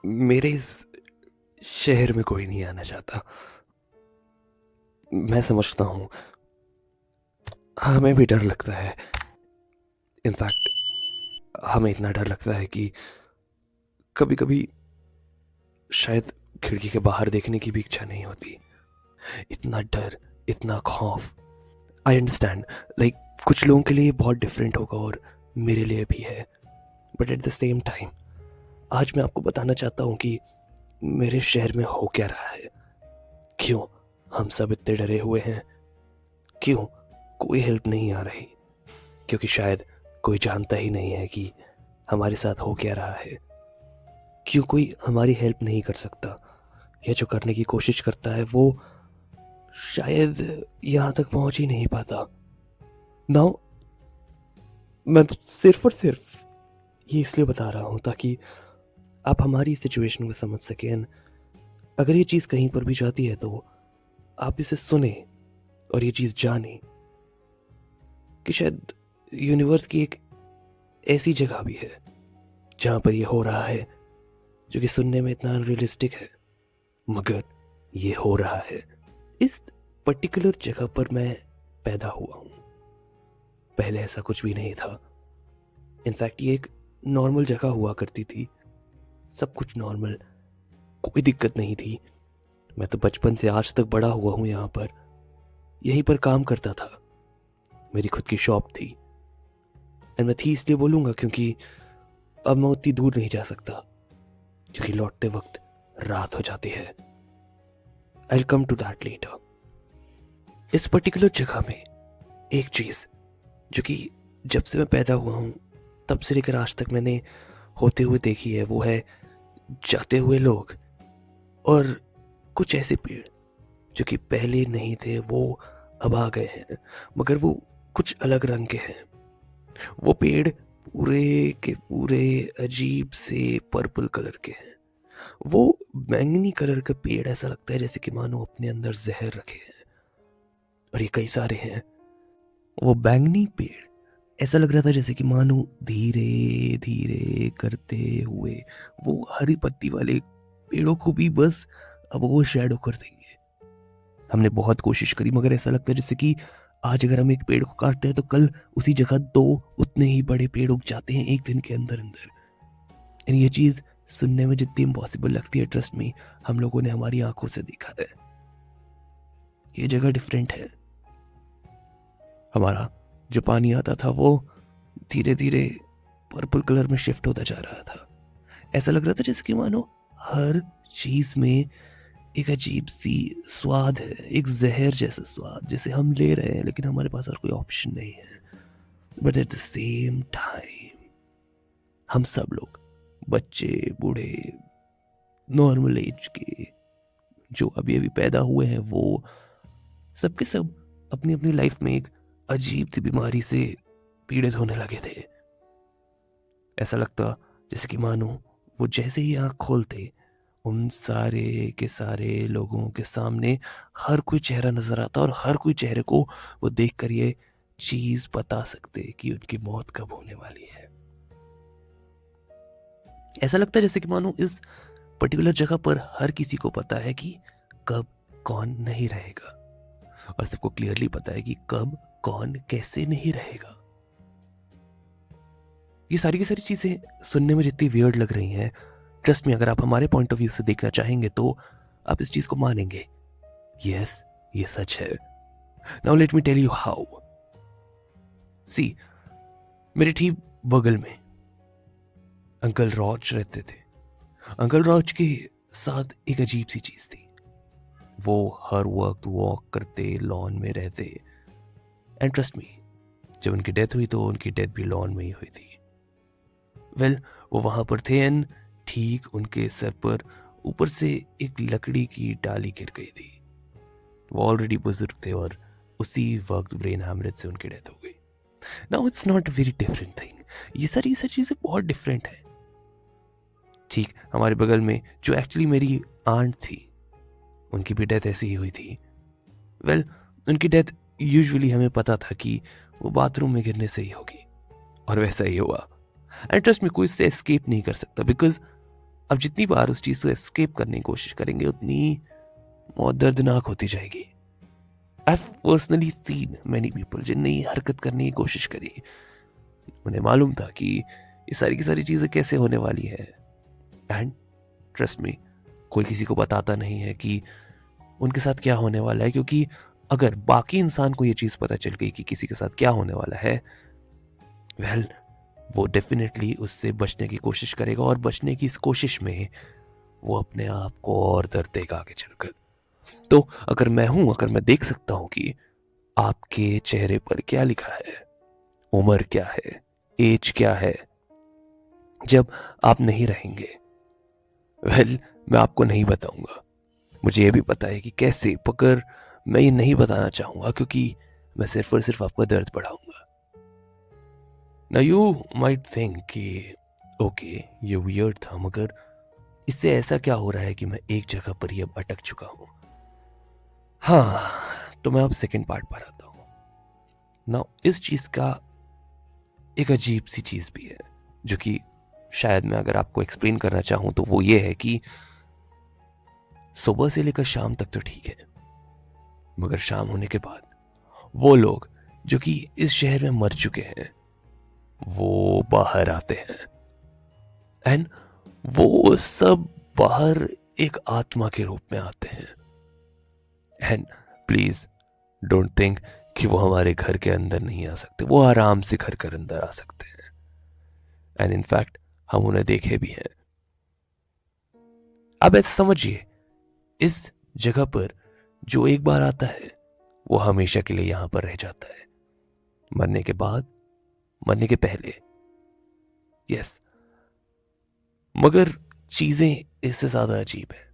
मेरे इस शहर में कोई नहीं आना चाहता। मैं समझता हूँ, हमें भी डर लगता है। इनफैक्ट हमें इतना डर लगता है कि कभी कभी शायद खिड़की के बाहर देखने की भी इच्छा नहीं होती। इतना डर, इतना खौफ। आई अंडरस्टैंड, लाइक कुछ लोगों के लिए ये बहुत डिफरेंट होगा और मेरे लिए भी है। But at the same time आज मैं आपको बताना चाहता हूँ कि मेरे शहर में हो क्या रहा है, क्यों हम सब इतने डरे हुए हैं, क्यों कोई हेल्प नहीं आ रही। क्योंकि शायद कोई जानता ही नहीं है कि हमारे साथ हो क्या रहा है। क्यों कोई हमारी हेल्प नहीं कर सकता, या जो करने की कोशिश करता है वो शायद यहाँ तक पहुंच ही नहीं पाता। नाउ मैं सिर्फ और सिर्फ ये इसलिए बता रहा हूँ ताकि आप हमारी सिचुएशन को समझ सकें। अगर ये चीज़ कहीं पर भी जाती है तो आप इसे सुने और ये चीज़ जाने कि शायद यूनिवर्स की एक ऐसी जगह भी है जहाँ पर ये हो रहा है, जो कि सुनने में इतना अनरियलिस्टिक है, मगर ये हो रहा है। इस पर्टिकुलर जगह पर मैं पैदा हुआ हूँ। पहले ऐसा कुछ भी नहीं था। इनफैक्ट ये एक नॉर्मल जगह हुआ करती थी, सब कुछ नॉर्मल, कोई दिक्कत नहीं थी। मैं तो बचपन से आज तक बड़ा हुआ हूँ यहाँ पर, यहीं पर काम करता था। मेरी खुद की शॉप थी। एंड मैं थी इसलिए बोलूँगा क्योंकि अब मैं उतनी दूर नहीं जा सकता, क्योंकि लौटते वक्त रात हो जाती है। आई कम टू दैट लेटर। इस पर्टिकुलर जगह में एक चीज जो कि जब से मैं पैदा हुआ हूं तब से लेकर आज तक मैंने होते हुए देखी है, वो है जाते हुए लोग और कुछ ऐसे पेड़ जो कि पहले नहीं थे वो अब आ गए हैं, मगर वो कुछ अलग रंग के हैं। वो पेड़ पूरे के पूरे अजीब से पर्पल कलर के हैं। वो बैंगनी कलर का पेड़ ऐसा लगता है जैसे कि मानो अपने अंदर जहर रखे हैं, और ये कई सारे हैं। वो बैंगनी पेड़ ऐसा लग रहा था जैसे कि मानो धीरे धीरे करते हुए वो हरी पत्ती वाले पेड़ों को भी बस अब वो शैडो कर देंगे। हमने बहुत कोशिश करी, मगर ऐसा लगता है जैसे कि आज अगर हम एक पेड़ को काटते हैं तो कल उसी जगह दो उतने ही बड़े पेड़ उग जाते हैं एक दिन के अंदर अंदर। यानी ये चीज सुनने में जितनी इम्पॉसिबल लगती है, ट्रस्ट मी, हम लोगों ने हमारी आंखों से देखा है। ये जगह डिफरेंट है। हमारा जो पानी आता था वो धीरे धीरे पर्पल कलर में शिफ्ट होता जा रहा था। ऐसा लग रहा था जैसे कि मानो हर चीज में एक अजीब सी स्वाद है, एक जहर जैसा स्वाद जिसे हम ले रहे हैं लेकिन हमारे पास और कोई ऑप्शन नहीं है। But at the same time हम सब लोग, बच्चे, बूढ़े, नॉर्मल एज के, जो अभी अभी पैदा हुए हैं, वो सबके सब अपनी अपनी लाइफ में एक अजीब सी बीमारी से पीड़ित होने लगे थे। ऐसा लगता जैसे कि मानो वो जैसे ही आंख खोलते उन सारे के सारे लोगों के सामने हर कोई चेहरा नजर आता और हर कोई चेहरे को वो देखकर ये चीज बता सकते कि उनकी मौत कब होने वाली है। ऐसा लगता है जैसे कि मानो इस पर्टिकुलर जगह पर हर किसी को पता है कि कब कौन नहीं रहेगा, और सबको क्लियरली पता है कि कब कौन कैसे नहीं रहेगा। ये सारी की सारी चीजें सुनने में जितनी वियर्ड लग रही हैं, ट्रस्ट में अगर आप हमारे पॉइंट ऑफ व्यू से देखना चाहेंगे तो आप इस चीज को मानेंगे। यस, ये सच है। Now let me tell you how. See, मेरे ठीक बगल में अंकल रॉच रहते थे। अंकल रॉच के साथ एक अजीब सी चीज थी। वो हर वक्त वॉक करते, लॉन में रहते। एंड ट्रस्ट मी, जब उनकी डेथ हुई तो उनकी डेथ भी लॉन में ही हुई थी। वेल, वो वहां पर थे एंड ठीक उनके सर पर ऊपर से एक लकड़ी की डाली गिर गई थी। वो ऑलरेडी बुजुर्ग थे और उसी वक्त ब्रेन हैमरेज से उनकी डेथ हो गई। Now it's not a very different thing. ये सारी चीजें बहुत डिफरेंट है। ठीक हमारे बगल में जो एक्चुअली मेरी आंट थी, उनकी भी डेथ ऐसी ही हुई थी। वेल, उनकी डेथ यूजुअली हमें पता था कि वो बाथरूम में गिरने से ही होगी, और वैसा ही हुआ। एंड ट्रस्ट में कोई इससे एस्केप नहीं कर सकता, बिकॉज अब जितनी बार उस चीज को एस्केप करने की कोशिश करेंगे उतनी मौत दर्दनाक होती जाएगी। I have personally seen many people जिनने ये हरकत करने की कोशिश करी। उन्हें मालूम था कि ये सारी की सारी चीजें कैसे होने वाली है, एंड ट्रस्ट मी, कोई किसी को बताता नहीं है कि उनके साथ क्या होने वाला है, क्योंकि अगर बाकी इंसान को ये चीज पता चल गई कि किसी के साथ क्या होने वाला है, वेल वो डेफिनेटली उससे बचने की कोशिश करेगा, और बचने की इस कोशिश में वो अपने आप को और दर्द देगा आगे चलकर। तो अगर मैं हूं, अगर मैं देख सकता हूं कि आपके चेहरे पर क्या लिखा है, उम्र क्या है, एज क्या है, जब आप नहीं रहेंगे, वेल मैं आपको नहीं बताऊंगा। मुझे ये भी पता है कि कैसे, मगर मैं ये नहीं बताना चाहूंगा क्योंकि मैं सिर्फ और सिर्फ आपका दर्द बढ़ाऊंगा। ना यू माइट थिंक कि ओके ये वियर्ड था, मगर इससे ऐसा क्या हो रहा है कि मैं एक जगह पर ही अब अटक चुका हूं। हाँ, तो मैं अब सेकंड पार्ट पर आता हूं ना। इस चीज का एक अजीब सी चीज भी है जो कि शायद मैं अगर आपको एक्सप्लेन करना चाहूं तो वो ये है कि सुबह से लेकर शाम तक तो ठीक है, मगर शाम होने के बाद वो लोग जो कि इस शहर में मर चुके हैं वो बाहर आते हैं, एंड वो सब बाहर एक आत्मा के रूप में आते हैं। एंड प्लीज डोंट थिंक कि वो हमारे घर के अंदर नहीं आ सकते, वो आराम से घर के अंदर आ सकते हैं, एंड इनफैक्ट हम उन्हें देखे भी हैं। अब ऐसे समझिए, इस जगह पर जो एक बार आता है वो हमेशा के लिए यहां पर रह जाता है, मरने के बाद, मरने के पहले, यस। मगर चीजें इससे ज्यादा अजीब है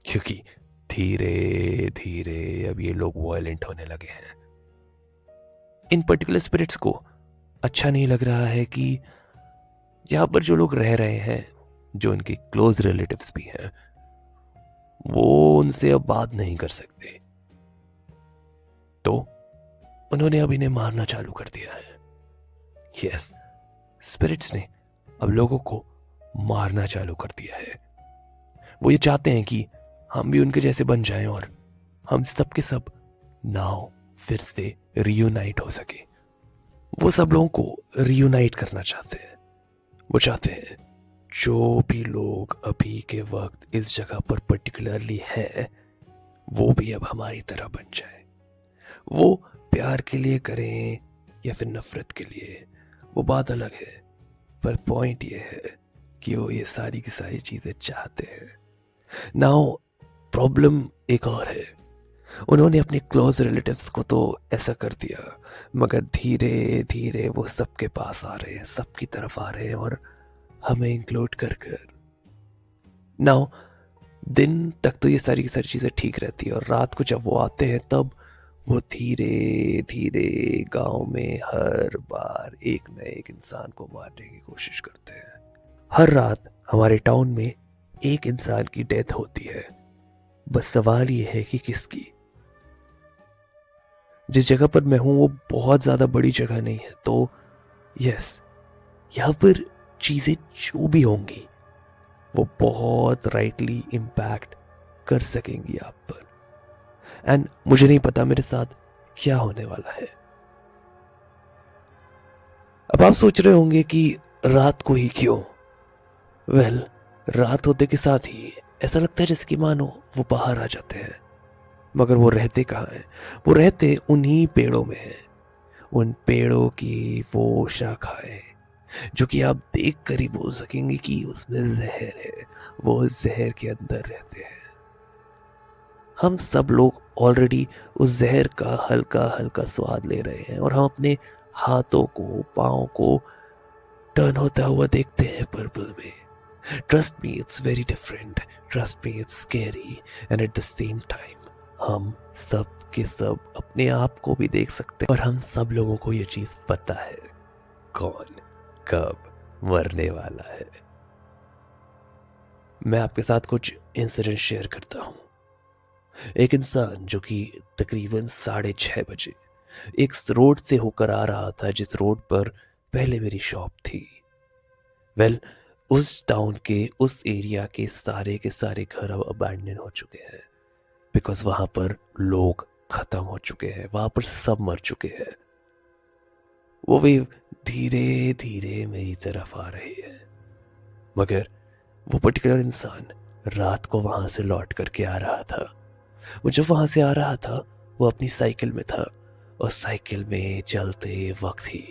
क्योंकि धीरे धीरे अब ये लोग वायलेंट होने लगे हैं। इन पर्टिकुलर स्पिरिट्स को अच्छा नहीं लग रहा है कि यहां पर जो लोग रह रहे हैं, जो इनके क्लोज रिलेटिव्स भी हैं, वो उनसे अब बात नहीं कर सकते, तो उन्होंने अब इन्हें मारना चालू कर दिया है। यस, स्पिरिट्स ने अब लोगों को मारना चालू कर दिया है। वो ये चाहते हैं कि हम भी उनके जैसे बन जाएं और हम सब के सब नाउ फिर से रियूनाइट हो सके। वो सब लोगों को रियूनाइट करना चाहते हैं। वो चाहते हैं जो भी लोग अभी के वक्त इस जगह पर पर्टिकुलरली है वो भी अब हमारी तरह बन जाए। वो प्यार के लिए करें या फिर नफरत के लिए, वो बात अलग है, पर पॉइंट ये है कि वो ये सारी की सारी चीजें चाहते हैं। नाउ प्रॉब्लम एक और है, उन्होंने अपने क्लोज रिलेटिव्स को तो ऐसा कर दिया, मगर धीरे धीरे वो सबके पास आ रहे हैं, सबकी तरफ आ रहे हैं, और हमें इंक्लूड कर कर। नाउ दिन तक तो ये सारी की सारी चीजें ठीक रहती है, और रात को जब वो आते हैं तब वो धीरे धीरे गांव में हर बार एक न एक इंसान को मारने की कोशिश करते हैं। हर रात हमारे टाउन में एक इंसान की डेथ होती है, बस सवाल ये है कि किसकी। जिस जगह पर मैं हूं वो बहुत ज्यादा बड़ी जगह नहीं है, तो यस, यहां पर चीजें जो भी होंगी वो बहुत राइटली इम्पैक्ट कर सकेंगी आप पर, एंड मुझे नहीं पता मेरे साथ क्या होने वाला है। अब आप सोच रहे होंगे कि रात को ही क्यों? वेल, रात होते के साथ ही ऐसा लगता है जैसे कि मानो वो बाहर आ जाते हैं, मगर वो रहते कहाँ हैं? वो रहते उन्हीं पेड़ों में हैं, उन पेड़ों की वो शाखाएं जो कि आप देख कर ही बोल सकेंगे कि उसमें जहर है, वो जहर के अंदर रहते हैं। हम सब लोग ऑलरेडी उस जहर का हल्का हल्का स्वाद ले रहे हैं, और हम अपने हाथों को, पाँव को टर्न होता हुआ देखते हैं पर्पल में। Trust me, it's very different, trust me, it's scary, and at the same time हम सब के सब अपने आप को भी देख सकते हैं, और हम सब लोगों को ये चीज पता है कौन कब मरने वाला है। मैं आपके साथ कुछ इंसिडेंट शेयर करता हूं। एक इंसान जो कि तकरीबन 6:30 बजे एक रोड से होकर आ रहा था जिस रोड पर पहले मेरी शॉप थी। वेल, उस टाउन के, उस एरिया के सारे घर अब अबैंडन हो चुके हैं, बिकॉज वहां पर लोग खत्म हो चुके हैं, वहां पर सब मर चुके हैं। वो वेव धीरे धीरे मेरी तरफ आ रही है, मगर वो पर्टिकुलर इंसान रात को वहां से लौट करके आ रहा था। वो जब वहां से आ रहा था, वो अपनी साइकिल में था, और साइकिल में चलते वक्त ही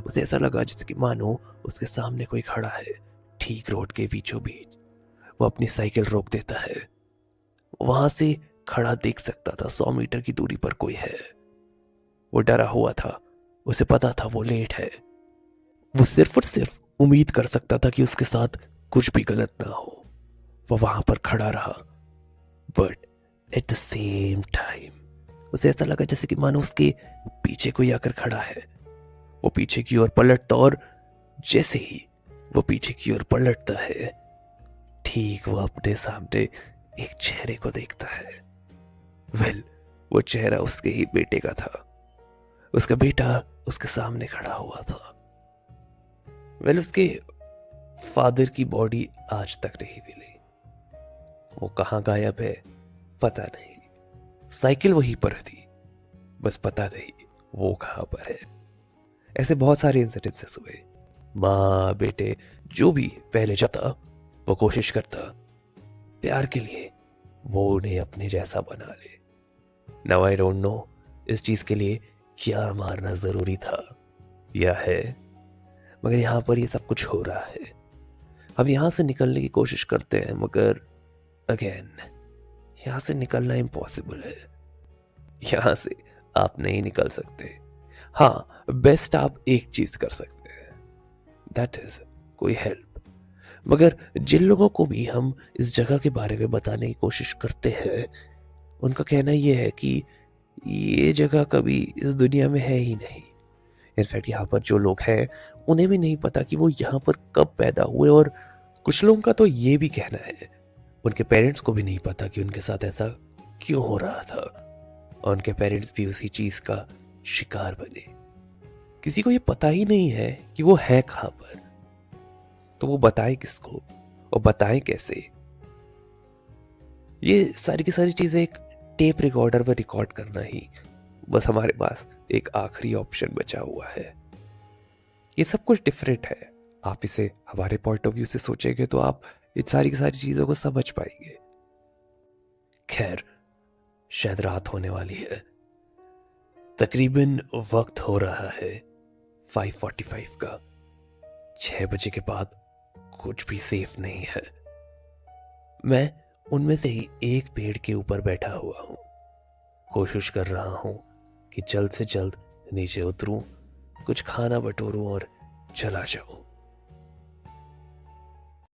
उसे ऐसा लगा जैसे कि मानो उसके सामने कोई खड़ा है, ठीक रोड के बीचों बीच। वो अपनी साइकिल रोक देता है। वहां से खड़ा देख सकता था 100 मीटर की दूरी पर कोई है। वो डरा हुआ था, उसे पता था वो लेट है। वो सिर्फ और सिर्फ उम्मीद कर सकता था कि उसके साथ कुछ भी गलत ना हो। वो वहां पर खड़ा रहा, but at the same time उसे ऐसा लगा जैसे कि मानो उसके पीछे कोई आकर खड़ा है। वो पीछे की ओर पलटता, और जैसे ही वो पीछे की ओर पलटता है, ठीक वो अपने सामने एक चेहरे को देखता है। वो चेहरा उसके ही बेटे का था। उसका बेटा उसके सामने खड़ा हुआ था। उसके फादर की बॉडी आज तक नहीं मिली। वो कहाँ गायब है पता नहीं। साइकिल वहीं पर थी, बस पता नहीं वो कहाँ पर है। ऐसे बहुत सारे इंसिडेंसेस हुए। माँ बेटे जो भी पहले जाता, वो कोशिश करता प्यार के लिए वो उन्हें अपने जैसा बना ले। नाउ आई डोंट नो इस चीज के लिए क्या मारना जरूरी था या है, मगर यहां पर ये सब कुछ हो रहा है। हम यहां से निकलने की कोशिश करते हैं, मगर अगेन यहां से निकलना इम्पॉसिबल है। यहां से आप नहीं निकल सकते। हाँ, बेस्ट आप एक चीज कर सकते हैं, दैट इज कोई हेल्प। मगर जिन लोगों को भी हम इस जगह के बारे में बताने की कोशिश करते हैं, उनका कहना यह है कि ये जगह कभी इस दुनिया में है ही नहीं। इनफैक्ट यहाँ पर जो लोग हैं उन्हें भी नहीं पता कि वो यहाँ पर कब पैदा हुए, और कुछ लोगों का तो ये भी कहना है उनके पेरेंट्स को भी नहीं पता कि उनके साथ ऐसा क्यों हो रहा था, और उनके पेरेंट्स भी उसी चीज का शिकार बने। किसी को ये पता ही नहीं है कि वो है कहां पर, तो वो बताए किसको और बताए कैसे। ये सारी की सारी चीजें एक टेप रिकॉर्डर पर रिकॉर्ड करना ही बस हमारे पास एक आखिरी ऑप्शन बचा हुआ है। ये सब कुछ डिफरेंट है। आप इसे हमारे पॉइंट ऑफ व्यू से सोचेंगे तो आप इन सारी की सारी चीजों को समझ पाएंगे। खैर, शायद रात होने वाली है। तकरीबन वक्त हो रहा है 5:45 का। 6 बजे के बाद कुछ भी सेफ नहीं है। मैं उनमें से ही एक पेड़ के ऊपर बैठा हुआ हूं। कोशिश कर रहा हूं कि जल्द से जल्द नीचे उतरूं, कुछ खाना बटोरूं और चला जाऊं।